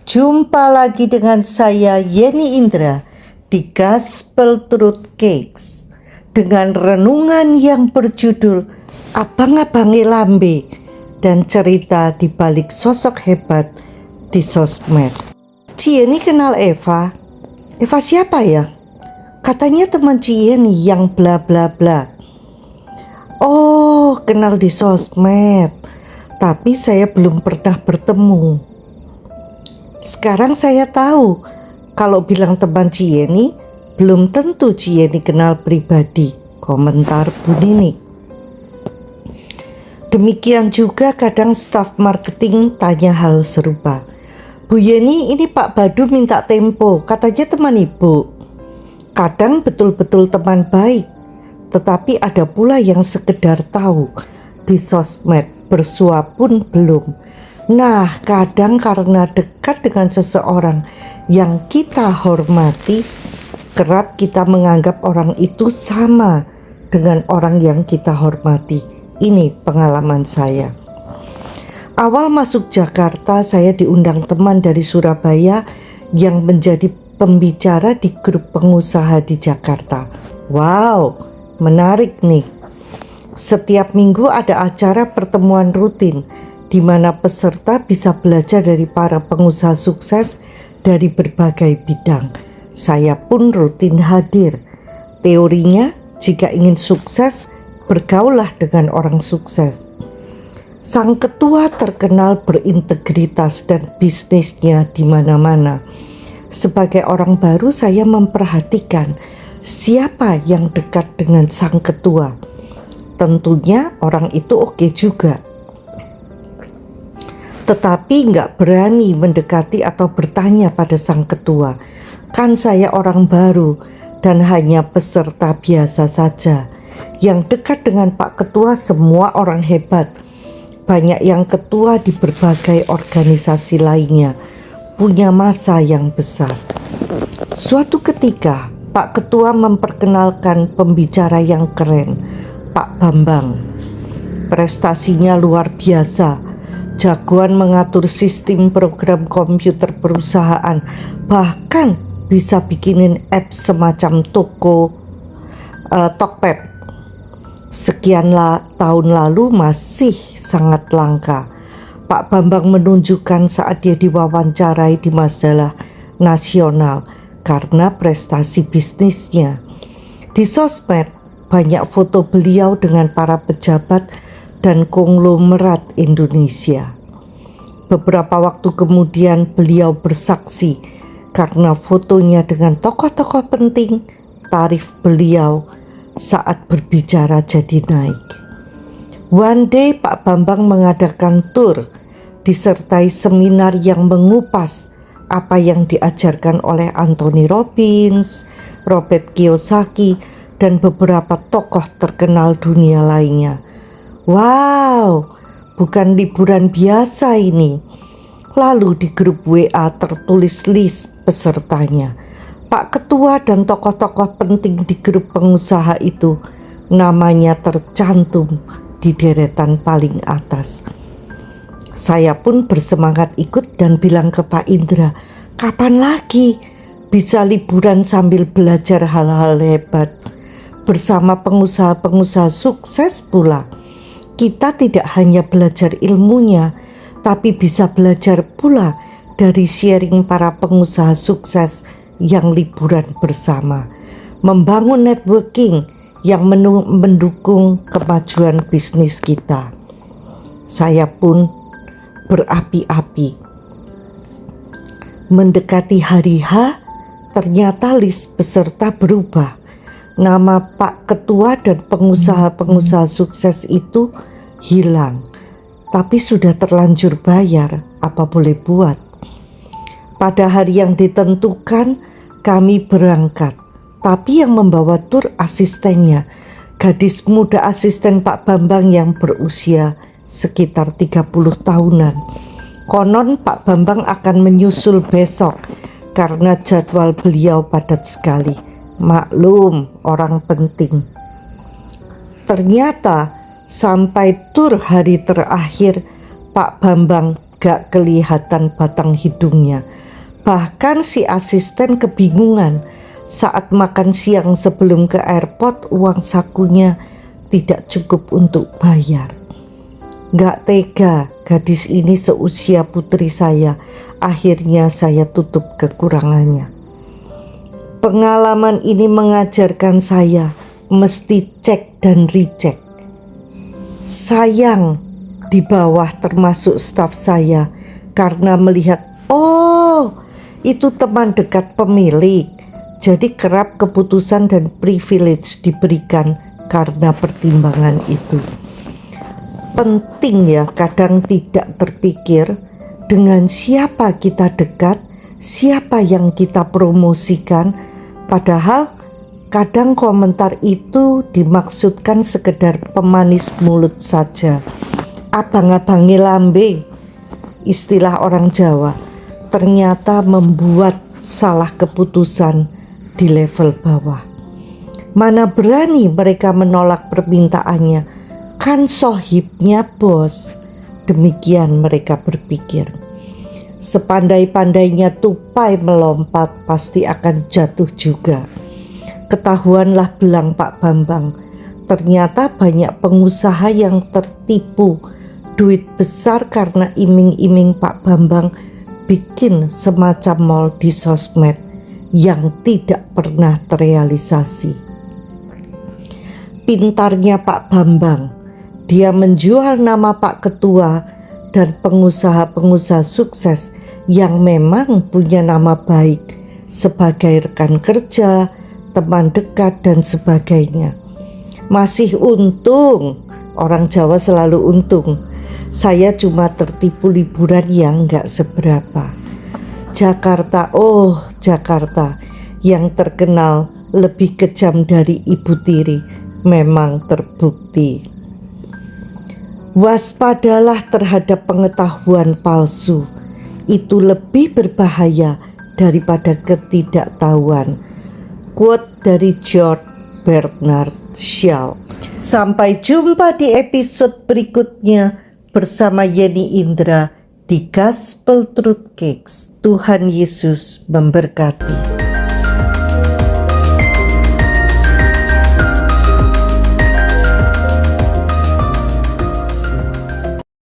Jumpa lagi dengan saya Yeni Indra di Gospel Truth Cakes dengan renungan yang berjudul Abang-abange Lambe dan cerita di balik sosok hebat di sosmed. Ci Yeni kenal Eva. Eva siapa ya? Katanya teman Ci Yeni yang bla bla bla. Oh, kenal di sosmed. Tapi saya belum pernah bertemu. Sekarang saya tahu kalau bilang teman Ci Yeni, belum tentu Ci Yeni kenal pribadi, komentar Bu Nini. Demikian juga kadang staf marketing tanya hal serupa. Bu Yeni, ini Pak Badu minta tempo, katanya teman Ibu. Kadang betul-betul teman baik, tetapi ada pula yang sekedar tahu di sosmed, bersua pun belum. Nah, kadang karena dekat dengan seseorang yang kita hormati, kerap kita menganggap orang itu sama dengan orang yang kita hormati. Ini pengalaman saya. Awal masuk Jakarta, saya diundang teman dari Surabaya yang menjadi pembicara di grup pengusaha di Jakarta. Wow, menarik nih. Setiap minggu ada acara pertemuan rutin di mana peserta bisa belajar dari para pengusaha sukses dari berbagai bidang. Saya pun rutin hadir. Teorinya, jika ingin sukses, bergaullah dengan orang sukses. Sang ketua terkenal berintegritas dan bisnisnya di mana-mana. Sebagai orang baru, saya memperhatikan siapa yang dekat dengan sang ketua. Tentunya orang itu oke juga. Tetapi nggak berani mendekati atau bertanya pada sang ketua. Kan saya orang baru dan hanya peserta biasa saja. Yang dekat dengan Pak Ketua semua orang hebat. Banyak yang ketua di berbagai organisasi lainnya. Punya masa yang besar. Suatu ketika Pak Ketua memperkenalkan pembicara yang keren, Pak Bambang. Prestasinya luar biasa. Jagoan mengatur sistem program komputer perusahaan, bahkan bisa bikinin app semacam Tokped. Sekian tahun lalu masih sangat langka. Pak Bambang menunjukkan saat dia diwawancarai di majalah nasional karena prestasi bisnisnya. Di sosmed banyak foto beliau dengan para pejabat dan konglomerat Indonesia. Beberapa waktu kemudian beliau bersaksi karena fotonya dengan tokoh-tokoh penting, tarif beliau saat berbicara jadi naik. One day Pak Bambang mengadakan tur disertai seminar yang mengupas apa yang diajarkan oleh Anthony Robbins, Robert Kiyosaki, dan beberapa tokoh terkenal dunia lainnya. Wow, bukan liburan biasa ini. Lalu di grup WA tertulis list pesertanya. Pak Ketua dan tokoh-tokoh penting di grup pengusaha itu namanya tercantum di deretan paling atas. Saya pun bersemangat ikut dan bilang ke Pak Indra, kapan lagi bisa liburan sambil belajar hal-hal hebat bersama pengusaha-pengusaha sukses pula. Kita tidak hanya belajar ilmunya, tapi bisa belajar pula dari sharing para pengusaha sukses yang liburan bersama. Membangun networking yang mendukung kemajuan bisnis kita. Saya pun berapi-api. Mendekati hari H, ternyata list peserta berubah. Nama Pak Ketua dan pengusaha-pengusaha sukses itu hilang. Tapi sudah terlanjur bayar, apa boleh buat. Pada hari yang ditentukan kami berangkat. Tapi yang membawa tur asistennya, gadis muda asisten Pak Bambang yang berusia sekitar 30 tahunan. Konon Pak Bambang akan menyusul besok karena jadwal beliau padat sekali. Maklum, orang penting. Ternyata sampai tur hari terakhir Pak Bambang gak kelihatan batang hidungnya. Bahkan si asisten kebingungan saat makan siang sebelum ke airport uang sakunya tidak cukup untuk bayar. Gak tega gadis ini seusia putri saya, akhirnya saya tutup kekurangannya. Pengalaman ini mengajarkan saya mesti cek dan recheck. Sayang di bawah termasuk staf saya karena melihat, oh itu teman dekat pemilik, jadi kerap keputusan dan privilege diberikan karena pertimbangan itu. Penting ya, kadang tidak terpikir dengan siapa kita dekat, siapa yang kita promosikan, padahal kadang komentar itu dimaksudkan sekedar pemanis mulut saja. Abang-abangi lambe, istilah orang Jawa, ternyata membuat salah keputusan di level bawah. Mana berani mereka menolak permintaannya, kan sohibnya bos. Demikian mereka berpikir. Sepandai-pandainya tupai melompat pasti akan jatuh juga. Ketahuanlah belang Pak Bambang. Ternyata banyak pengusaha yang tertipu duit besar karena iming-iming Pak Bambang bikin semacam mall di sosmed yang tidak pernah terrealisasi. Pintarnya Pak Bambang, dia menjual nama Pak Ketua dan pengusaha-pengusaha sukses yang memang punya nama baik sebagai rekan kerja, teman dekat dan sebagainya. Masih untung, orang Jawa selalu untung. Saya cuma tertipu liburan yang gak seberapa. Jakarta, oh Jakarta, yang terkenal lebih kejam dari ibu tiri, memang terbukti. Waspadalah terhadap pengetahuan palsu, itu lebih berbahaya daripada ketidaktahuan. Quote dari George Bernard Shaw. Sampai jumpa di episode berikutnya bersama Yeni Indra di Gospel Truth Cakes. Tuhan Yesus memberkati.